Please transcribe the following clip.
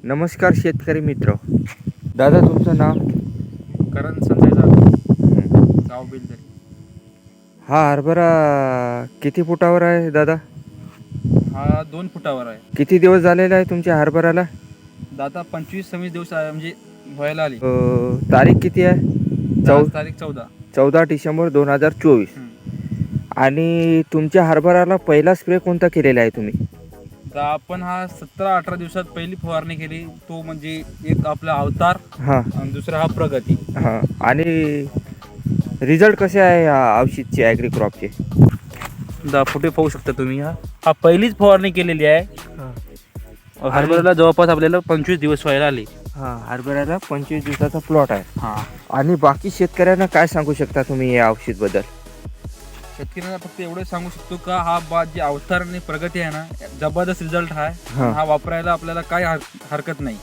नमस्कार शेतकरी मित्र. दादा तुमचं नाव? करण संजय जाधव, गाव बिलदरी. हा हरभरा किती फुटावर आहे दादा? हा 2 फुटावर आहे. किती दिवस झालेला आहे तुमच्या हरभऱ्याला? दादा 25-26 दिवस आहे, म्हणजे व्हायला आली. तारीख किती आहे? आज तारीख 14. 14 डिसेंबर 2024. आणि तुमच्या हरभऱ्याला पहिला स्प्रे कोणता केलेला आहे तुम्ही? तर आपण हा 17-18 दिवसात पहिली फवारणी केली. तो म्हणजे एक आपला अवतार हां आणि दुसरा हा प्रगती. हां. आणि रिझल्ट कसे आहे या औषधचे ॲग्री क्रॉपचे? फुटे पाहू शकता तुम्ही. हा पहिलीच फवारणी केलेली आहे. हरभऱ्याला जवळपास आपल्याला 25 दिवस व्हायला आले. हां, हरभऱ्याला 25 दिवसाचा प्लॉट आहे. हा, आणि बाकी शेतकऱ्यांना काय सांगू शकता तुम्ही या औषधबद्दल? शेतकऱ्यांना फक्त एवढं सांगू शकतो का हा जे अवतार आणि प्रगती आहे ना, जबरदस्त रिझल्ट आहे. हां. हा वापरायला आपल्याला काय हरकत नाही.